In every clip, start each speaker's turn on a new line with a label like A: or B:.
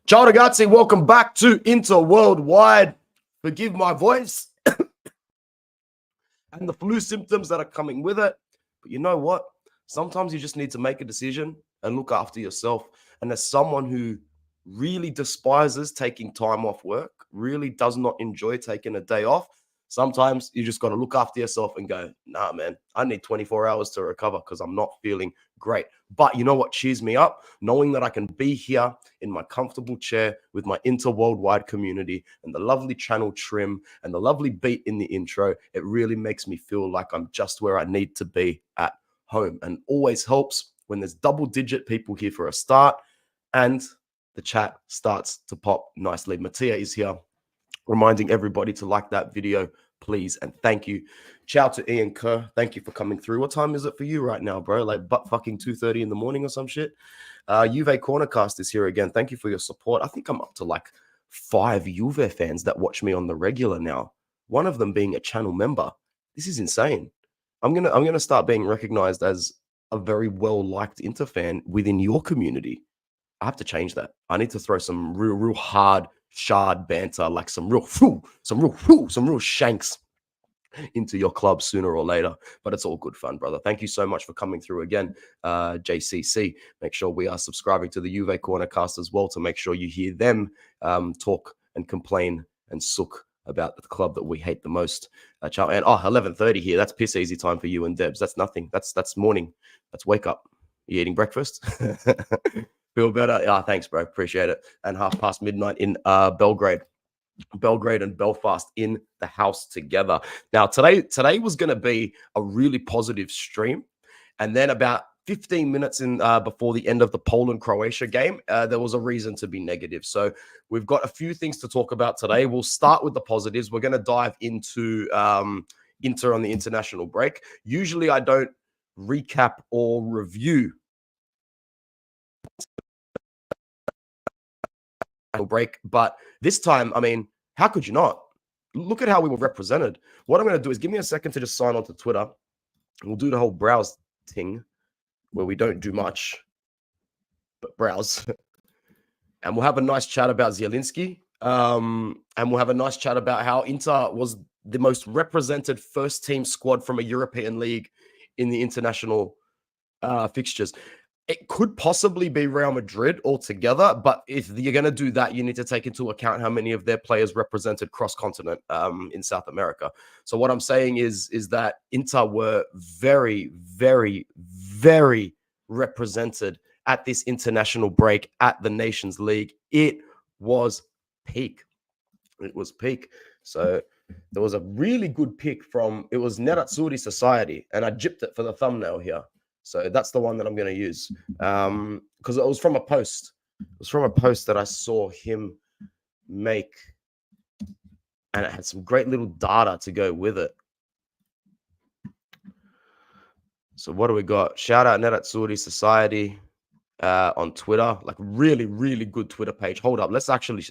A: Ciao ragazzi, welcome back to Inter Worldwide. Forgive my voice and the flu symptoms that are coming with it. But you know what? Sometimes you just need to make a decision and look after yourself. And as someone who really despises taking time off work, really does not enjoy taking a day off, sometimes you just got to look after yourself and go, nah, man, I need 24 hours to recover because I'm not feeling great. But you know what cheers me up? Knowing that I can be here in my comfortable chair with my Inter Worldwide community and the lovely channel trim and the lovely beat in the intro. It really makes me feel like I'm just where I need to be at home, and always helps when there's double-digit people here for a start and the chat starts to pop nicely. Mattia is here, reminding everybody to like that video, please, and thank you. Ciao to Ian Kerr. Thank you for coming through. What time is it for you right now, bro? Like butt fucking 2:30 in the morning or some shit? Juve Cornercast is here again. Thank you for your support. I think I'm up to like 5 Juve fans that watch me on the regular now. One of them being a channel member. This is insane. I'm gonna start being recognized as a very well-liked Inter fan within your community. I have to change that. I need to throw some real hard shard banter, like some real shanks into your club sooner or later. But it's all good fun, brother. Thank you so much for coming through again, JCC. Make sure we are subscribing to the Juve Cornercast as well to make sure you hear them talk and complain and sook about the club that we hate the most. Ciao. And 11:30 here. That's piss easy time for you and Debs. That's nothing. That's morning. That's wake up. You eating breakfast? Feel better? Thanks, bro. Appreciate it. And midnight in Belgrade and Belfast in the house together. Now, today was going to be a really positive stream. And then about 15 minutes in before the end of the Poland-Croatia game, there was a reason to be negative. So we've got a few things to talk about today. We'll start with the positives. We're going to dive into Inter on the international break. Usually I don't recap or review break, but this time, I mean, how could you not? Look at how we were represented. What I'm going to do is give me a second to just sign on to Twitter. We'll do the whole browse thing where we don't do much but browse. And we'll have a nice chat about Zielinski. And we'll have a nice chat about how Inter was the most represented first team squad from a European league in the international fixtures. It could possibly be Real Madrid altogether, but if you're going to do that, you need to take into account how many of their players represented cross-continent in South America. So what I'm saying is that Inter were very, very, very represented at this international break at the Nations League. It was peak. It was peak. So there was a really good pick it was Nerazzurri Society, and I gypped it for the thumbnail here. So that's the one that I'm going to use because it was from a post. It was from a post that I saw him make, and it had some great little data to go with it. So what do we got? Shout out Nerazzurri Society on Twitter. Like really, really good Twitter page. Hold up, let's actually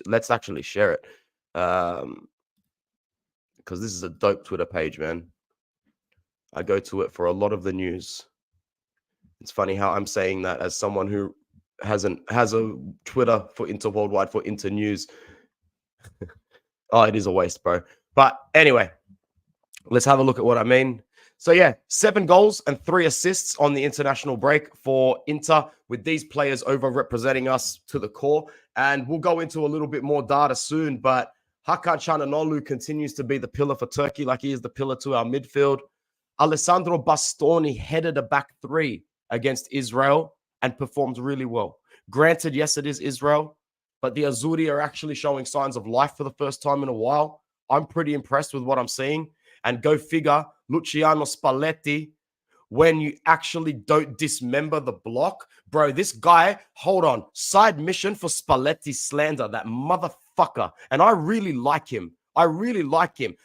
A: share it because this is a dope Twitter page, man. I go to it for a lot of the news. It's funny how I'm saying that as someone who has a Twitter for Inter Worldwide for Inter News. It is a waste, bro. But anyway, let's have a look at what I mean. So yeah, 7 goals and 3 assists on the international break for Inter, with these players over-representing us to the core. And we'll go into a little bit more data soon, but Hakan Çalhanoğlu continues to be the pillar for Turkey, like he is the pillar to our midfield. Alessandro Bastoni headed a back 3 against Israel and performed really well. Granted, yes, it is Israel, but the Azzurri are actually showing signs of life for the first time in a while. I'm pretty impressed with what I'm seeing. And go figure, Luciano Spalletti, when you actually don't dismember the block. Bro, this guy, hold on, side mission for Spalletti slander, that motherfucker. And I really like him.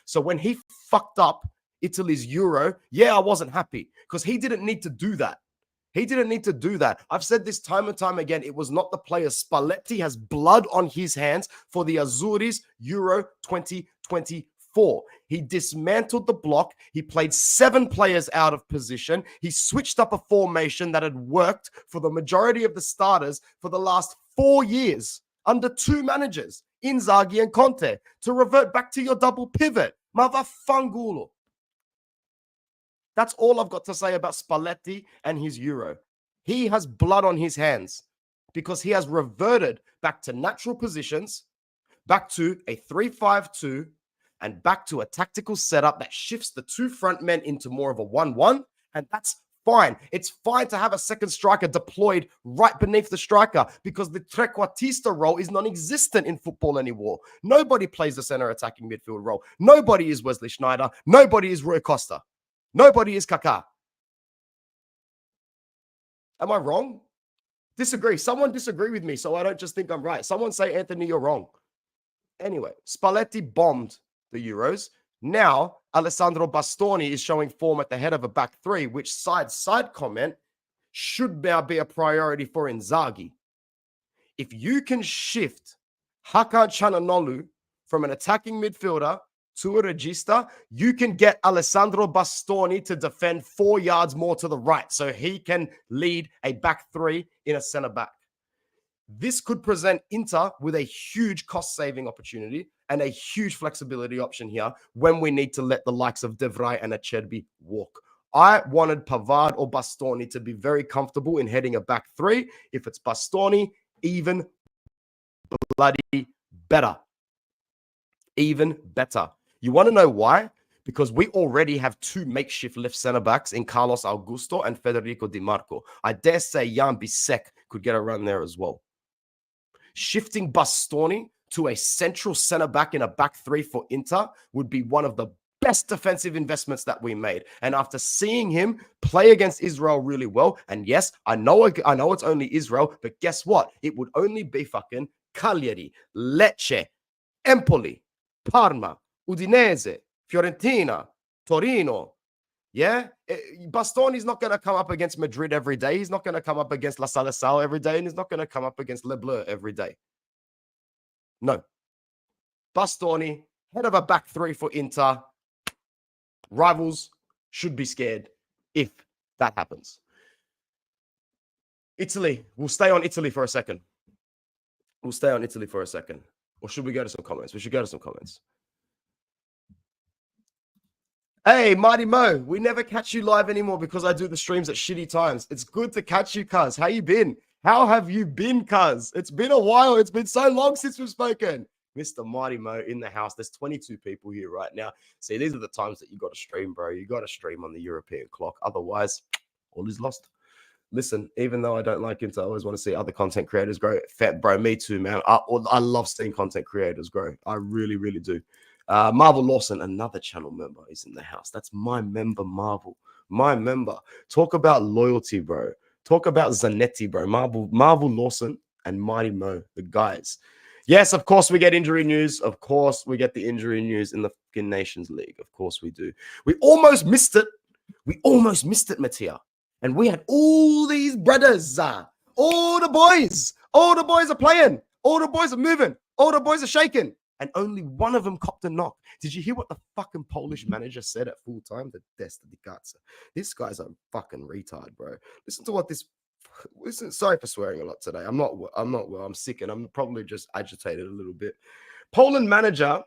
A: So when he fucked up Italy's Euro, yeah, I wasn't happy because he didn't need to do that. I've said this time and time again. It was not the player. Spalletti has blood on his hands for the Azzurri's Euro 2024. He dismantled the block. He played 7 players out of position. He switched up a formation that had worked for the majority of the starters for the last 4 years. under 2 managers, Inzaghi and Conte, to revert back to your double pivot. Mavafangulo. That's all I've got to say about Spalletti and his Euro. He has blood on his hands because he has reverted back to natural positions, back to a 3-5-2, and back to a tactical setup that shifts the 2 front men into more of a 1-1, and that's fine. It's fine to have a second striker deployed right beneath the striker because the trequartista role is non-existent in football anymore. Nobody plays the center attacking midfield role. Nobody is Wesley Sneijder. Nobody is Rui Costa. Nobody is Kaká. Am I wrong? Disagree. Someone disagree with me so I don't just think I'm right. Someone say, Anthony, you're wrong. Anyway, Spalletti bombed the Euros. Now, Alessandro Bastoni is showing form at the head of a back 3, which side comment should now be a priority for Inzaghi. If you can shift Hakan Çalhanoğlu from an attacking midfielder to a regista, you can get Alessandro Bastoni to defend 4 yards more to the right so he can lead a back 3 in a centre back. This could present Inter with a huge cost-saving opportunity and a huge flexibility option here when we need to let the likes of De Vrij and Acerbi walk. I wanted Pavard or Bastoni to be very comfortable in heading a back 3. If it's Bastoni, even bloody better. Even better. You want to know why? Because we already have 2 makeshift left centre-backs in Carlos Augusto and Federico Di Marco. I dare say Jan Bisek could get a run there as well. Shifting Bastoni to a central centre-back in a back 3 for Inter would be one of the best defensive investments that we made. And after seeing him play against Israel really well, and yes, I know it's only Israel, but guess what? It would only be fucking Cagliari, Lecce, Empoli, Parma, Udinese, Fiorentina, Torino. Yeah? Bastoni's not going to come up against Madrid every day. He's not going to come up against La Saleção every day. And he's not going to come up against Le Bleu every day. No. Bastoni, head of a back 3 for Inter. Rivals should be scared if that happens. Italy. We'll stay on Italy for a second. Or should we go to some comments? We should go to some comments. Hey, Mighty Mo, we never catch you live anymore because I do the streams at shitty times. It's good to catch you, cuz. How you been? How have you been, cuz? It's been a while. It's been so long since we've spoken. Mr. Mighty Mo in the house. There's 22 people here right now. See, these are the times that you got to stream, bro. You got to stream on the European clock. Otherwise, all is lost. Listen, even though I don't like him, I always want to see other content creators grow. Bro, me too, man. I love seeing content creators grow. I really, really do. Marvel Lawson, another channel member, is in the house. That's my member, Marvel. My member. Talk about loyalty, bro. Talk about Zanetti, bro. Marvel Lawson and Mighty Mo, the guys. Yes, of course we get injury news. Of course we get the injury news in the fucking Nations League. Of course we do. We almost missed it. Mattia. And we had all these brothers. All the boys. All the boys are playing. All the boys are moving. All the boys are shaking. And only one of them copped a knock. Did you hear what the fucking Polish manager said at full time? The Desta di Cazzo. This guy's a fucking retard, bro. Listen to what this. Listen, sorry for swearing a lot today. I'm not well. I'm sick and I'm probably just agitated a little bit. Poland manager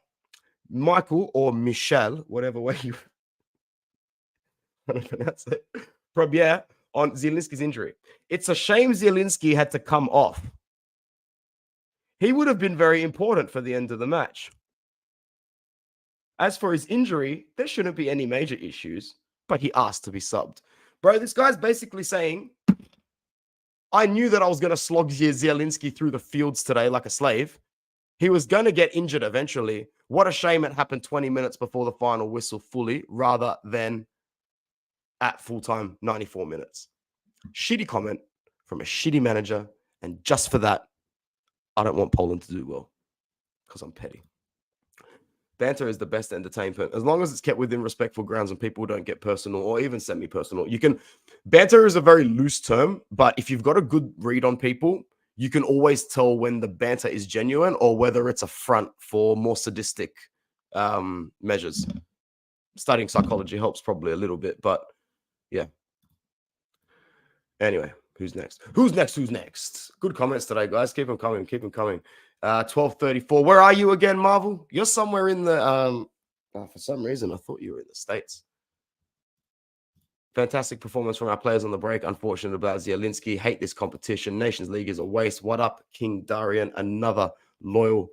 A: Michael or Michel, whatever way you want to pronounce it, Probia on Zielinski's injury. It's a shame Zielinski had to come off. He would have been very important for the end of the match. As for his injury, there shouldn't be any major issues, but he asked to be subbed. Bro, this guy's basically saying, I knew that I was going to slog Zielinski through the fields today like a slave. He was going to get injured eventually. What a shame it happened 20 minutes before the final whistle fully, rather than at full time, 94 minutes. Shitty comment from a shitty manager, and just for that, I don't want Poland to do well because I'm petty. Banter is the best entertainment. As long as it's kept within respectful grounds and people don't get personal or even semi-personal. Banter is a very loose term, but if you've got a good read on people, you can always tell when the banter is genuine or whether it's a front for more sadistic measures. Studying psychology helps probably a little bit, but yeah. Anyway, Who's next? Who's next? Who's next? Good comments today, guys. Keep them coming. Keep them coming. 12:34. Where are you again, Marvel? You're somewhere in the for some reason, I thought you were in the States. Fantastic performance from our players on the break. Unfortunate about Zielinski. Hate this competition. Nations League is a waste. What up, King Darian? Another loyal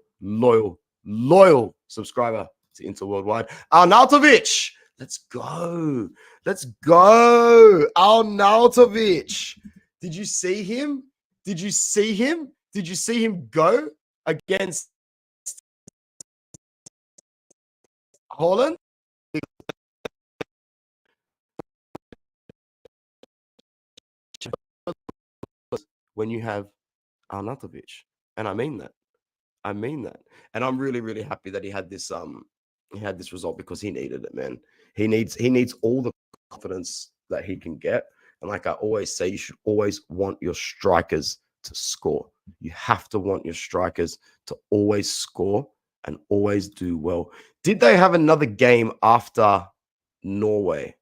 A: subscriber to Inter Worldwide. Arnautovic. Let's go. Let's go. Arnautovic. Did you see him? Did you see him? Did you see him go against Holland? When you have Arnautovic, and I mean that. I mean that. And I'm really, really happy that he had this result because he needed it, man. He needs all the confidence that he can get. And like I always say, you should always want your strikers to score. You have to want your strikers to always score and always do well. Did they have another game after Norway?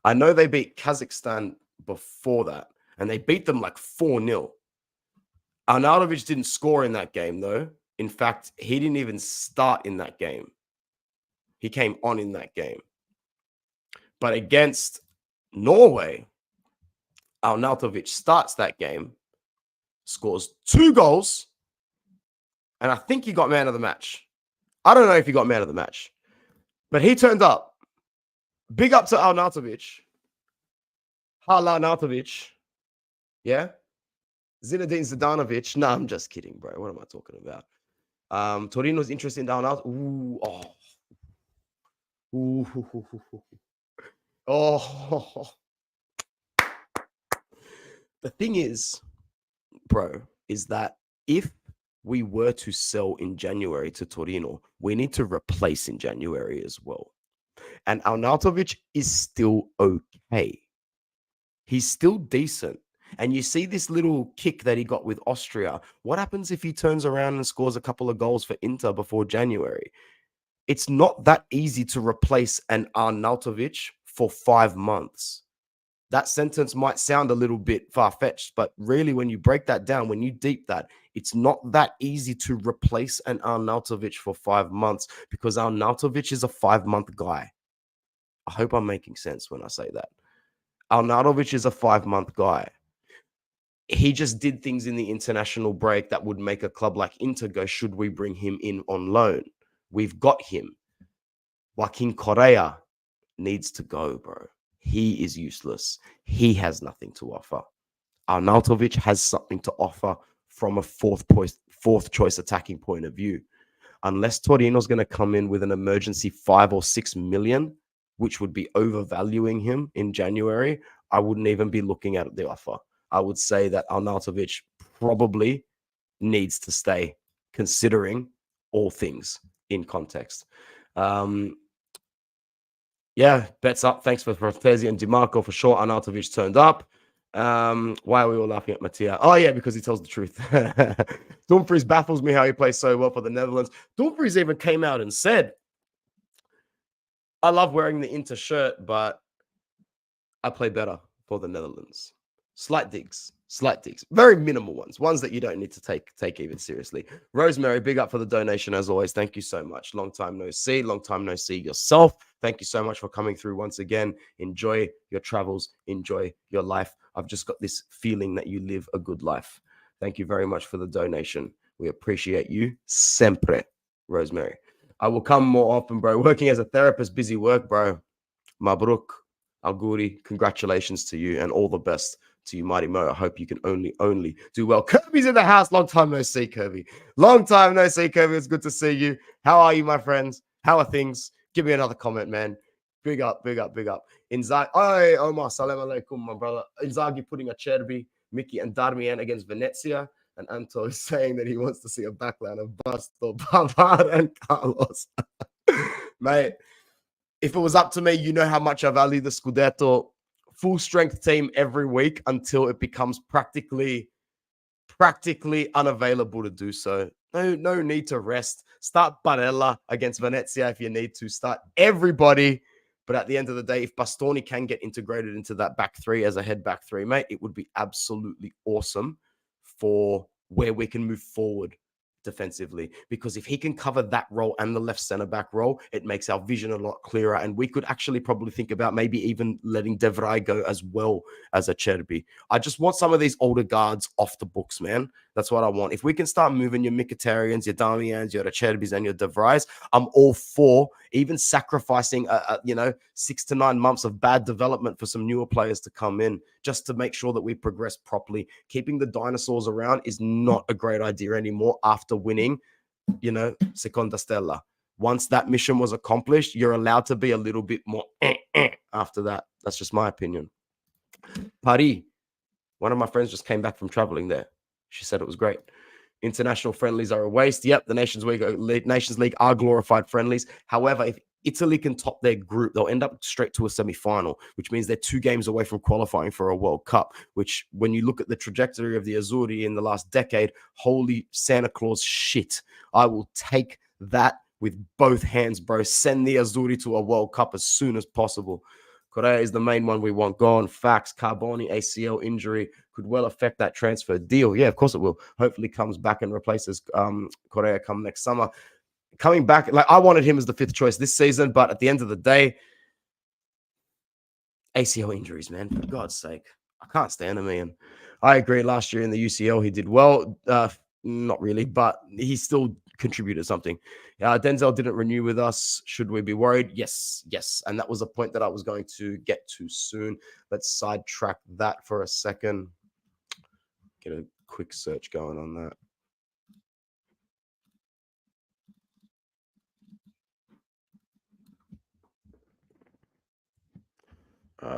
A: I know they beat Kazakhstan before that, and they beat them like 4-0. Arnautovic didn't score in that game, though. In fact, he didn't even start in that game. He came on in that game. But against Norway, Arnautovic starts that game, scores 2 goals, and I think he got man of the match. I don't know if he got man of the match, but he turned up. Big up to Arnautovic. Arnautovic. Yeah? Zinedine Zidanovic. No, I'm just kidding, bro. What am I talking about? Torino's interest in Arnautovic. Ooh, oh. Ooh. Oh. The thing is, bro, is that if we were to sell in January to Torino, we need to replace in January as well. And Arnautovic is still okay. He's still decent. And you see this little kick that he got with Austria. What happens if he turns around and scores a couple of goals for Inter before January? It's not that easy to replace an Arnautovic for 5 months. That sentence might sound a little bit far-fetched, but really when you break that down, when you deep that, it's not that easy to replace an Arnautovic for 5 months because Arnautovic is a 5-month guy. I hope I'm making sense when I say that. Arnautovic is a 5-month guy. He just did things in the international break that would make a club like Inter go, should we bring him in on loan? We've got him. Joaquin Correa needs to go, bro. He is useless. He has nothing to offer. Arnautovic has something to offer from a fourth choice attacking point of view. Unless Torino's going to come in with an emergency 5 or 6 million, which would be overvaluing him in January, I wouldn't even be looking at the offer. I would say that Arnautovic probably needs to stay, considering all things in context. Yeah, bets up. Thanks for Frattesi and DiMarco for sure. Arnautovic turned up. Why are we all laughing at Mattia? Oh, yeah, because he tells the truth. Dumfries baffles me how he plays so well for the Netherlands. Dumfries even came out and said, I love wearing the Inter shirt, but I play better for the Netherlands. Slight digs. Very minimal ones that you don't need to take even seriously. Rosemary, big up for the donation as always. Thank you so much. Long time no see yourself. Thank you so much for coming through once again. Enjoy your travels. Enjoy your life. I've just got this feeling that you live a good life. Thank you very much for the donation. We appreciate you. Sempre, Rosemary. I will come more often, bro. Working as a therapist, busy work, bro. Mabruk, Auguri, congratulations to you and all the best to you, Mighty Mo. I hope you can only do well. Kirby's in the house. Long time no see, Kirby. Long time no see, Kirby. It's good to see you. How are you, my friends? How are things? Give me another comment, man. Big up. Inzaghi. Hey, Omar, salam alaikum, my brother. Inzaghi putting a Cherby, Mickey, and Darmian against Venezia. And Anto is saying that he wants to see a backline of Basto, Pavard, and Carlos. Mate, if it was up to me, you know how much I value the Scudetto full strength team every week until it becomes practically unavailable to do so. No need to rest. Start Barella against Venezia if you need to. Start everybody But at the end of the day, if Bastoni can get integrated into that back three as a head back three, mate, it would be absolutely awesome for where we can move forward defensively. Because if he can cover that role and the left center back role, it makes our vision a lot clearer. And we could actually probably think about maybe even letting De Vrij go as well as a Cherby. I just want some of these older guards off the books, man. That's what I want. If we can start moving your Mkhitaryan's, your Damians, your Cherbys, and your De Vrijs, I'm all for even sacrificing, 6 to 9 months of bad development for some newer players to come in just to make sure that we progress properly. Keeping the dinosaurs around is not a great idea anymore after winning, Seconda Stella. Once that mission was accomplished, you're allowed to be a little bit more after that. That's just my opinion. Paris. One of my friends just came back from traveling there. She said it was great. International friendlies are a waste. Yep, the Nations League are glorified friendlies. However, if Italy can top their group, they'll end up straight to a semi-final, which means they're 2 games away from qualifying for a World Cup, which when you look at the trajectory of the Azzurri in the last decade, holy Santa Claus shit. I will take that with both hands, bro. Send the Azzurri to a World Cup as soon as possible. Correa is the main one we want gone. Facts, Carboni ACL injury could well affect that transfer deal. Yeah, of course it will. Hopefully comes back and replaces Correa come next summer. Coming back, like I wanted him as the 5th choice this season, but at the end of the day, ACL injuries, man, for God's sake. I can't stand him, man. I agree. Last year in the UCL, he did well. Not really, but he still contributed something. Denzel didn't renew with us. Should we be worried? Yes. And that was a point that I was going to get to soon. Let's sidetrack that for a second. Get a quick search going on that.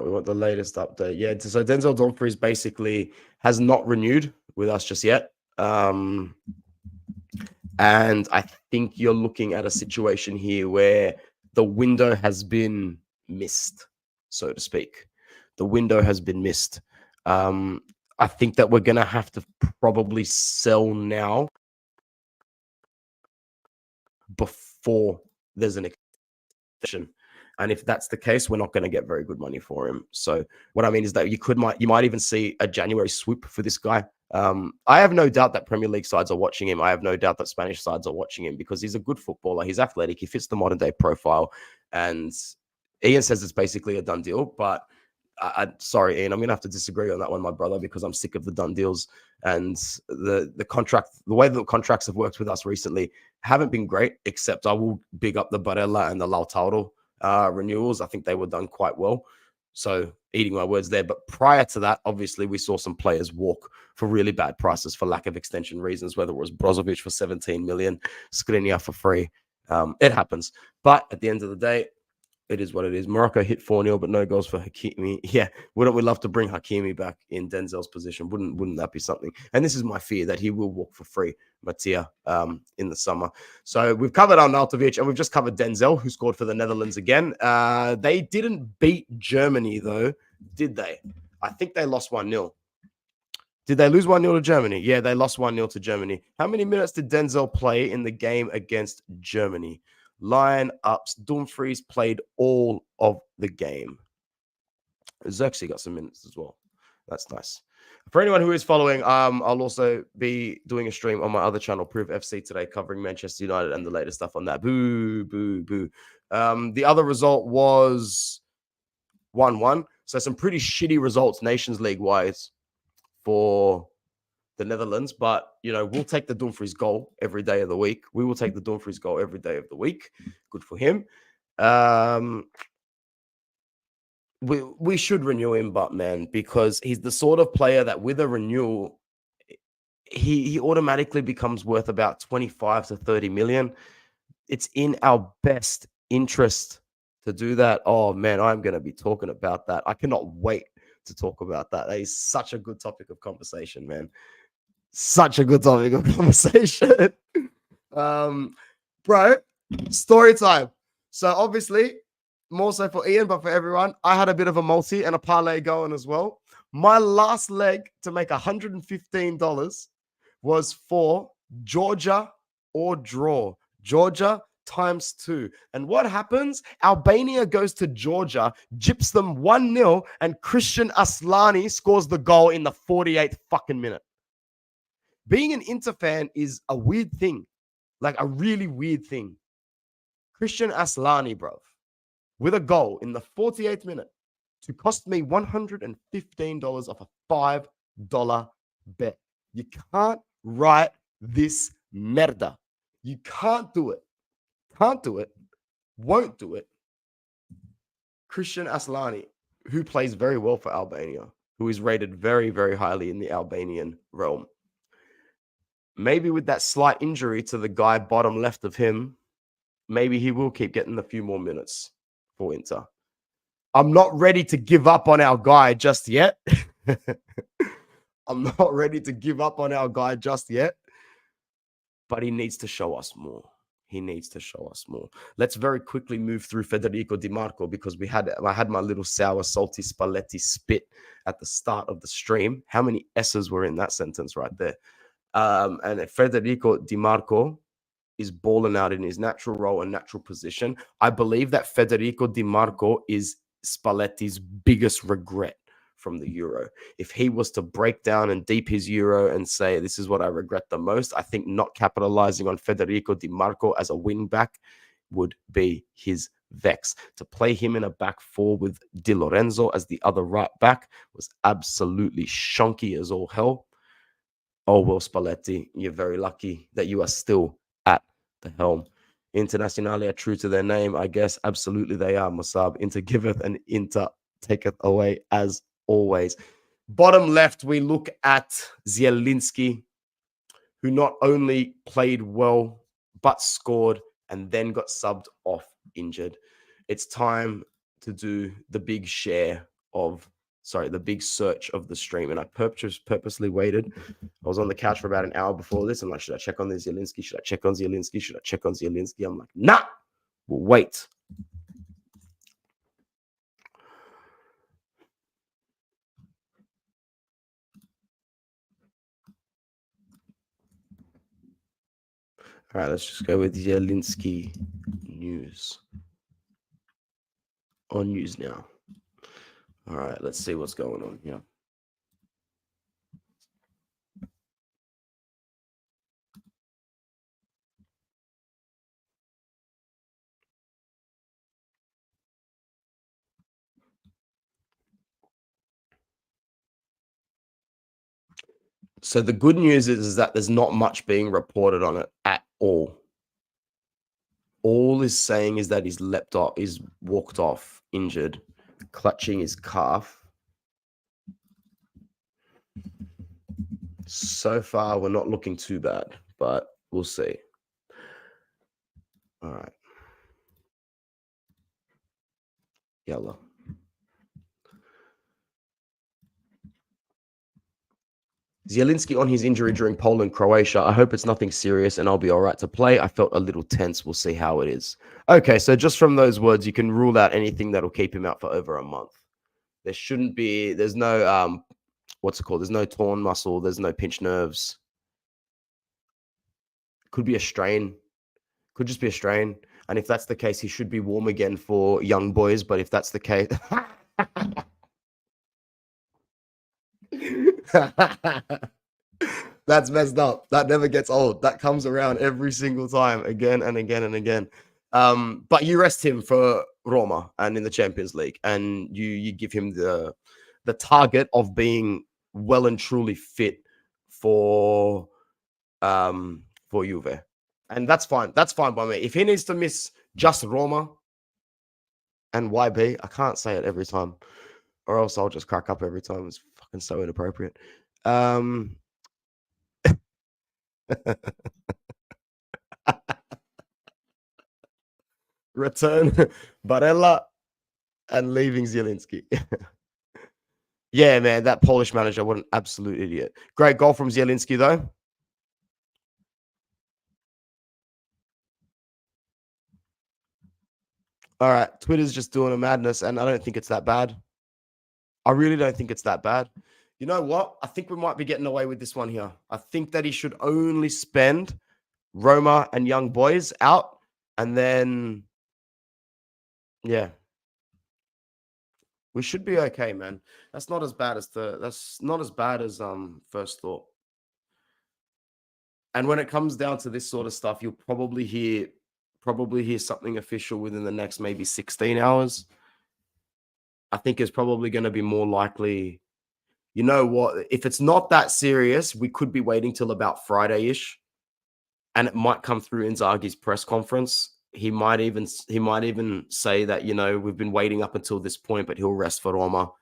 A: We want the latest update. Yeah, so Denzel Dumfries basically has not renewed with us just yet. And I think you're looking at a situation here where the window has been missed, so to speak. The window has been missed. I think that we're going to have to probably sell now before there's an extension. And if that's the case, we're not going to get very good money for him. So what I mean is that you might even see a January swoop for this guy. I have no doubt that Premier League sides are watching him. I have no doubt that Spanish sides are watching him because he's a good footballer. He's athletic. He fits the modern day profile. And Ian says it's basically a done deal. But sorry, Ian, I'm going to have to disagree on that one, my brother, because I'm sick of the done deals. And the contract, the way that the contracts have worked with us recently haven't been great, except I will big up the Barella and the Lautaro renewals. I think they were done quite well. So eating my words there. But prior to that, obviously, we saw some players walk for really bad prices for lack of extension reasons, whether it was Brozovic for 17 million, Skriniar for free. It happens. But at the end of the day, it is what it is. Morocco hit 4-0, but no goals for Hakimi. Yeah, wouldn't we love to bring Hakimi back in Denzel's position? Wouldn't that be something? And this is my fear, that he will walk for free, Mattia, in the summer. So we've covered Arnautovic, and we've just covered Denzel, who scored for the Netherlands again. They didn't beat Germany, though, did they? I think they lost 1-0. Did they lose 1-0 to Germany? Yeah, they lost 1-0 to Germany. How many minutes did Denzel play in the game against Germany? Line-ups. Dumfries played all of the game. Xerxes got some minutes as well. That's nice. For anyone who is following, I'll also be doing a stream on my other channel, Proof FC, today, covering Manchester United and the latest stuff on that. Boo, boo, boo. The other result was 1-1. So some pretty shitty results, Nations League-wise, for the Netherlands, but we'll take the Dumfries goal every day of the week. We will take the Dumfries goal every day of the week. Good for him. We should renew him, but man, because he's the sort of player that with a renewal, he automatically becomes worth about 25 to 30 million. It's in our best interest to do that. Oh man, I'm going to be talking about that. I cannot wait to talk about that. That is such a good topic of conversation, man. Such a good topic of conversation. Bro, story time. So obviously, more so for Ian, but for everyone, I had a bit of a multi and a parlay going as well. My last leg to make $115 was for Georgia or draw. Georgia times 2. And what happens? Albania goes to Georgia, gyps them 1-0, and Christian Aslani scores the goal in the 48th fucking minute. Being an Inter fan is a weird thing, like a really weird thing. Christian Aslani, bro, with a goal in the 48th minute to cost me $115 off a $5 bet. You can't write this merda. You can't do it. Can't do it. Won't do it. Christian Aslani, who plays very well for Albania, who is rated very, very highly in the Albanian realm. Maybe with that slight injury to the guy bottom left of him, maybe he will keep getting a few more minutes for Inter. I'm not ready to give up on our guy just yet. I'm not ready to give up on our guy just yet. But he needs to show us more. He needs to show us more. Let's very quickly move through Federico Di Marco because I had my little sour, salty Spalletti spit at the start of the stream. How many S's were in that sentence right there? And Federico Di Marco is balling out in his natural role and natural position. I believe that Federico Di Marco is Spalletti's biggest regret from the Euro. If he was to break down and deep his Euro and say, this is what I regret the most, I think not capitalizing on Federico Di Marco as a wing back would be his vex. To play him in a back four with Di Lorenzo as the other right back was absolutely shonky as all hell. Oh, well, Spalletti, you're very lucky that you are still at the helm. Internazionale are true to their name, I guess. Absolutely they are, Musab. Inter giveth and Inter taketh away as always. Bottom left, we look at Zielinski, who not only played well, but scored and then got subbed off injured. It's time to do the big the big search of the stream. And I purposely waited. I was on the couch for about an hour before this. I'm like, should I check on the Zielinski? Should I check on Zielinski? Should I check on Zielinski? I'm like, nah, we'll wait. All right, let's just go with Zielinski news. On news now. All right, let's see what's going on here. So the good news is that there's not much being reported on it at all. All is saying is that he's walked off injured, clutching his calf. So far, we're not looking too bad, but we'll see. All right. Yellow. Zielinski on his injury during Poland, Croatia. I hope it's nothing serious and I'll be all right to play. I felt a little tense. We'll see how it is. Okay, so just from those words, you can rule out anything that'll keep him out for over a month. There's no, what's it called? There's no torn muscle. There's no pinched nerves. Could be a strain. Could just be a strain. And if that's the case, he should be warm again for young boys. But if that's the case... That's messed up. That never gets old. That comes around every single time, again and again and again. But you rest him for Roma and in the Champions League, and you give him the target of being well and truly fit for Juve, and that's fine. That's fine by me. If he needs to miss just Roma and YB, I can't say it every time, or else I'll just crack up every time. It's fucking so inappropriate. Return Barella and leaving Zielinski. Yeah, man, that Polish manager, what an absolute idiot. Great goal from Zielinski, though. All right, Twitter's just doing a madness, and I don't think it's that bad. I really don't think it's that bad. You know what? I think we might be getting away with this one here. I think that he should only spend Roma and young boys out And then, yeah, we should be okay, man. That's not as bad as first thought. And when it comes down to this sort of stuff, you'll probably hear something official within the next maybe 16 hours. I think it's probably going to be more likely. You know what? If it's not that serious, we could be waiting till about Friday-ish, and it might come through Inzaghi's press conference. He might even say that, we've been waiting up until this point, but he'll rest for Roma.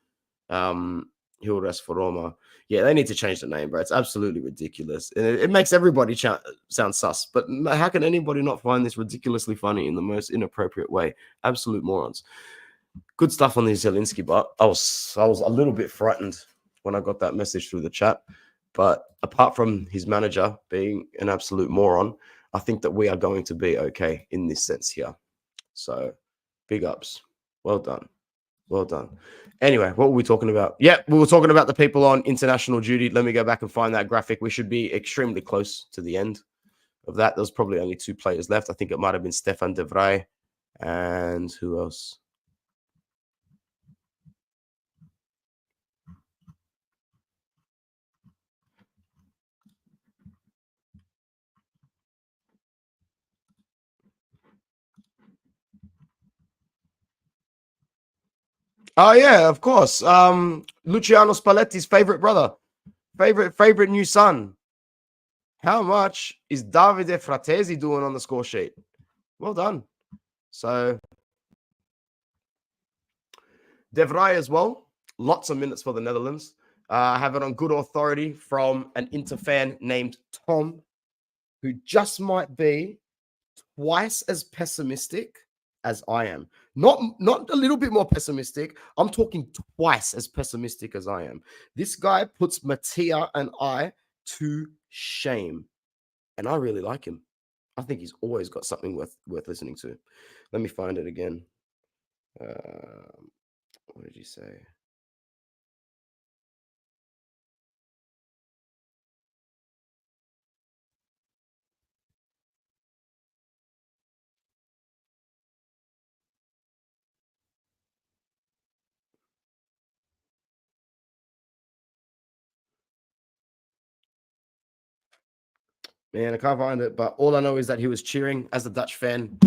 A: He'll rest for Roma. Yeah, they need to change the name, bro. It's absolutely ridiculous. And it makes everybody sound sus. But how can anybody not find this ridiculously funny in the most inappropriate way? Absolute morons. Good stuff on the Zielinski, but I was a little bit frightened when I got that message through the chat. But apart from his manager being an absolute moron, I think that we are going to be okay in this sense here. So big ups. Well done. Well done. Anyway, what were we talking about? Yeah, we were talking about the people on international duty. Let me go back and find that graphic. We should be extremely close to the end of that. There's probably only 2 players left. I think it might have been Stefan de Vrij and who else? Oh yeah, of course. Luciano Spalletti's favorite brother, favorite new son. How much is Davide Fratesi doing on the score sheet? Well done. So De Vrij as well. Lots of minutes for the Netherlands. I have it on good authority from an Inter fan named Tom, who just might be twice as pessimistic as I am. Not a little bit more pessimistic. I'm talking twice as pessimistic as I am. This guy puts Mattia and I to shame. And I really like him. I think he's always got something worth listening to. Let me find it again. What did you say? Man, I can't find it. But all I know is that he was cheering as a Dutch fan.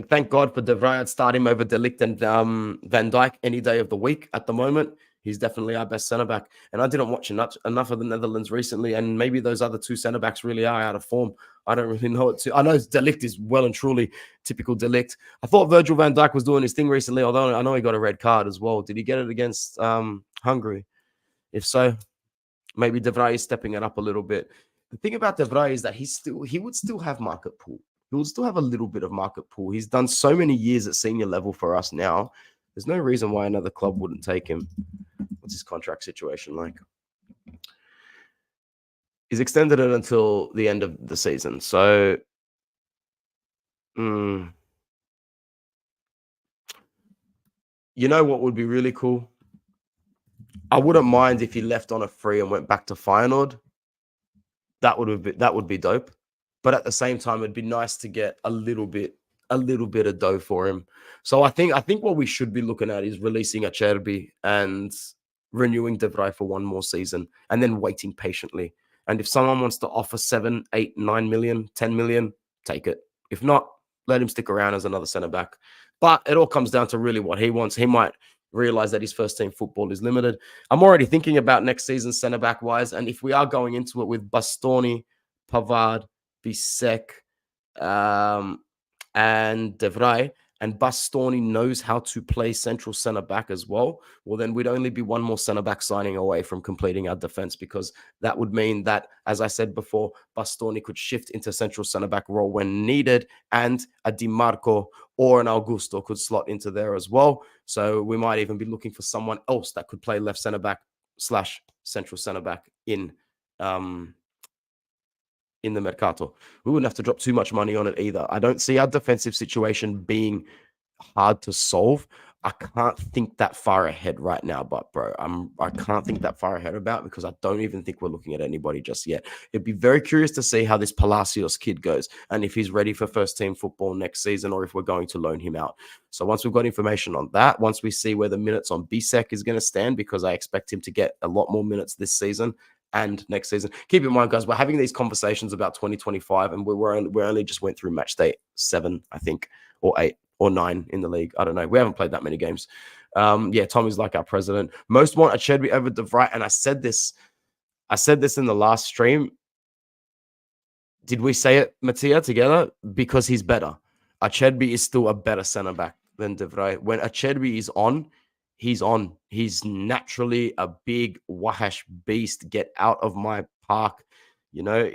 A: Thank God for De Vrij. I'd start him over De Ligt and Van Dijk any day of the week at the moment. He's definitely our best centre back. And I didn't watch enough of the Netherlands recently. And maybe those other 2 centre backs really are out of form. I don't really know what to. I know De Ligt is well and truly typical De Ligt. I thought Virgil van Dijk was doing his thing recently, although I know he got a red card as well. Did he get it against Hungary? If so, maybe De Vrij is stepping it up a little bit. The thing about De Vrij is that he would still have market pool. He will still have a little bit of market pool. He's done so many years at senior level for us now. There's no reason why another club wouldn't take him. What's his contract situation like? He's extended it until the end of the season. So, you know what would be really cool? I wouldn't mind if he left on a free and went back to Feyenoord. That would be dope. But at the same time, it'd be nice to get a little bit of dough for him. So I think what we should be looking at is releasing Acerbi and renewing De Vrij for 1 more season and then waiting patiently. And if someone wants to offer 7, 8, 9 million, 10 million, take it. If not, let him stick around as another centre back. But it all comes down to really what he wants. He might realize that his first team football is limited. I'm already thinking about next season centre back wise. And if we are going into it with Bastoni, Pavard, Bisek, and De Vrij, and Bastoni knows how to play central centre back as well, well, then we'd only be 1 more centre back signing away from completing our defense, because that would mean that, as I said before, Bastoni could shift into central centre back role when needed, and a Di Marco or an Augusto could slot into there as well. So we might even be looking for someone else that could play left centre back / central centre back in the Mercato. We wouldn't have to drop too much money on it either. I don't see our defensive situation being hard to solve. I can't think that far ahead right now, but bro, I can't think that far ahead about because I don't even think we're looking at anybody just yet. It'd be very curious to see how this Palacios kid goes and if he's ready for first team football next season or if we're going to loan him out. So once we've got information on that, once we see where the minutes on Bisek is going to stand, because I expect him to get a lot more minutes this season and next season. Keep in mind, guys, we're having these conversations about 2025, and we only just went through match day 7, I think, or 8 or 9 in the league. I don't know. We haven't played that many games. Yeah, Tommy's like our president. Most want Achedbi over De Vrij, and I said this in the last stream. Did we say it, Mattia, together? Because he's better. Achedbi is still a better centre back than De Vrij. When Achedbi is on, he's on. He's naturally a big Wahash beast. Get out of my park. You know,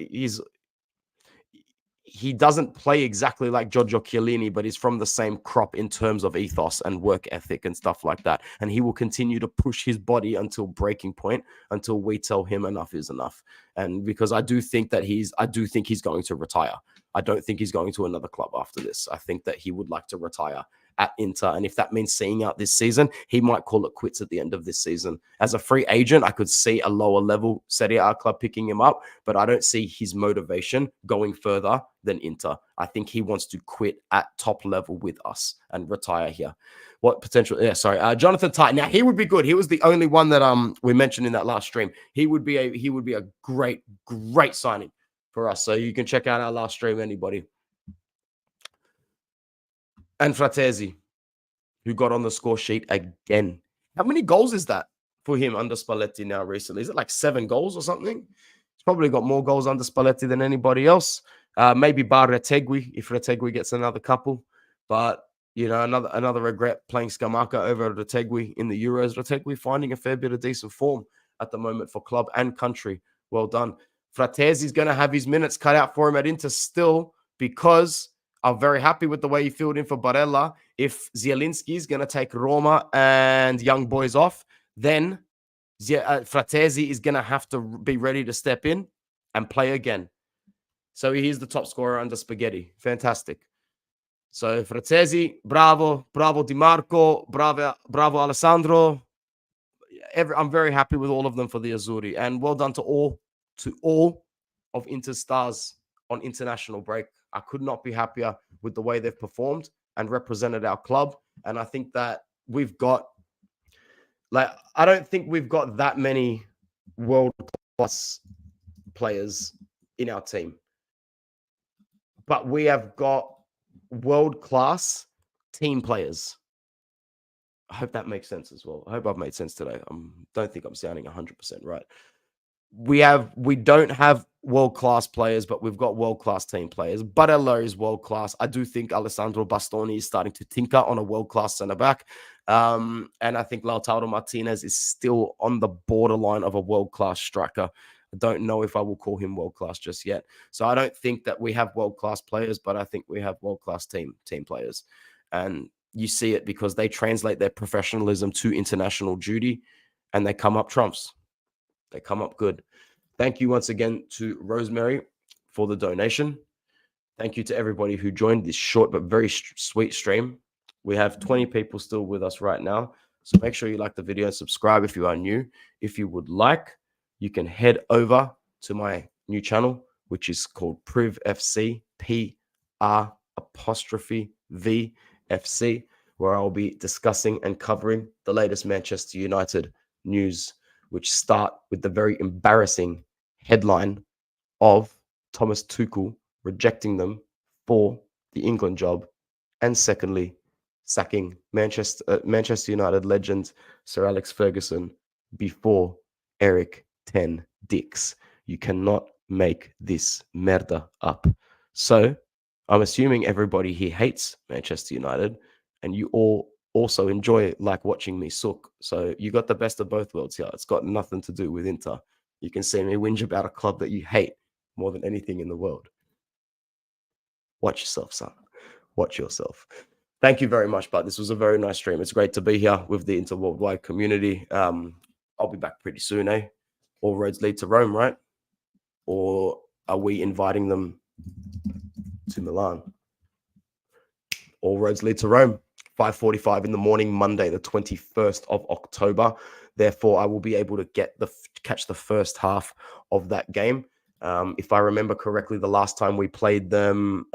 A: he doesn't play exactly like Giorgio Chiellini, but he's from the same crop in terms of ethos and work ethic and stuff like that. And he will continue to push his body until breaking point, until we tell him enough is enough. And because I do think he's going to retire. I don't think he's going to another club after this. I think that he would like to retire at Inter. And if that means seeing out this season, he might call it quits at the end of this season. As a free agent, I could see a lower level Serie A club picking him up, but I don't see his motivation going further than Inter. I think he wants to quit at top level with us and retire here. What potential? Yeah, sorry. Jonathan Tye. Now he would be good. He was the only one that we mentioned in that last stream. He would be a great signing for us. So you can check out our last stream, anybody. And Fratesi, who got on the score sheet again. How many goals is that for him under Spalletti now recently? Is it like 7 goals or something? He's probably got more goals under Spalletti than anybody else. Maybe bar Retegui, if Retegui gets another couple. But, you know, another regret playing Scamacca over Retegui in the Euros. Retegui finding a fair bit of decent form at the moment for club and country. Well done. Fratesi's going to have his minutes cut out for him at Inter still, because I'm very happy with the way he filled in for Barella. If Zielinski is going to take Roma and young boys off, then Fratesi is going to have to be ready to step in and play again. So he's the top scorer under Spaghetti. Fantastic. So Fratesi, bravo Di Marco, bravo Alessandro. I'm very happy with all of them for the Azzurri, and well done to all of Inter stars on international break. I could not be happier with the way they've performed and represented our club. And I think that I don't think we've got that many world-class players in our team, but we have got world-class team players. I hope that makes sense as well. I hope I've made sense today. I don't think I'm sounding 100% right. We don't have world-class players, but we've got world-class team players. Barella is world-class. I do think Alessandro Bastoni is starting to tinker on a world-class centre-back. And I think Lautaro Martinez is still on the borderline of a world-class striker. I don't know if I will call him world-class just yet. So I don't think that we have world-class players, but I think we have world-class team players. And you see it because they translate their professionalism to international duty, and they come up trumps. They come up good. Thank you once again to Rosemary for the donation. Thank you to everybody who joined this short but very sweet stream. We have 20 people still with us right now. So make sure you like the video and subscribe if you are new. If you would like, you can head over to my new channel, which is called Priv FC, P-R'_V-FC, where I'll be discussing and covering the latest Manchester United news, which start with the very embarrassing headline of Thomas Tuchel rejecting them for the England job, and secondly, sacking Manchester United legend Sir Alex Ferguson before Eric Ten Dix. You cannot make this merda up. So I'm assuming everybody here hates Manchester United, and you all also enjoy watching me sook. So you got the best of both worlds here. It's got nothing to do with Inter. You can see me whinge about a club that you hate more than anything in the world. Watch yourself, son. Watch yourself. Thank you very much, bud. This was a very nice stream. It's great to be here with the Inter worldwide community. I'll be back pretty soon, eh? All roads lead to Rome, right? Or are we inviting them to Milan? All roads lead to Rome. 5:45 in the morning, Monday, the 21st of October. Therefore, I will be able to catch the first half of that game. If I remember correctly, the last time we played them,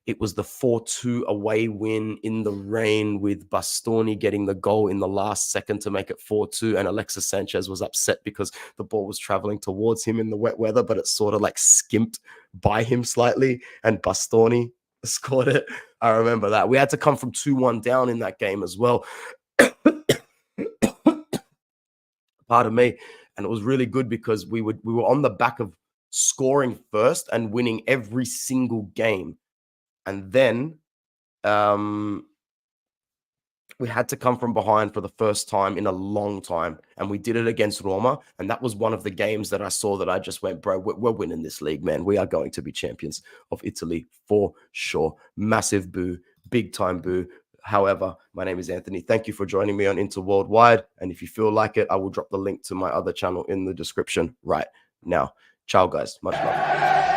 A: it was the 4-2 away win in the rain with Bastoni getting the goal in the last second to make it 4-2. And Alexis Sanchez was upset because the ball was traveling towards him in the wet weather, but it sort of like skimped by him slightly. And Bastoni scored it. I remember that. We had to come from 2-1 down in that game as well. Pardon me. And it was really good because we were on the back of scoring first and winning every single game. And then we had to come from behind for the first time in a long time. And we did it against Roma. And that was one of the games that I saw that I just went, bro, we're winning this league, man. We are going to be champions of Italy for sure. Massive boo, big time boo. However, my name is Anthony. Thank you for joining me on Inter Worldwide. And if you feel like it, I will drop the link to my other channel in the description right now. Ciao, guys. Much love.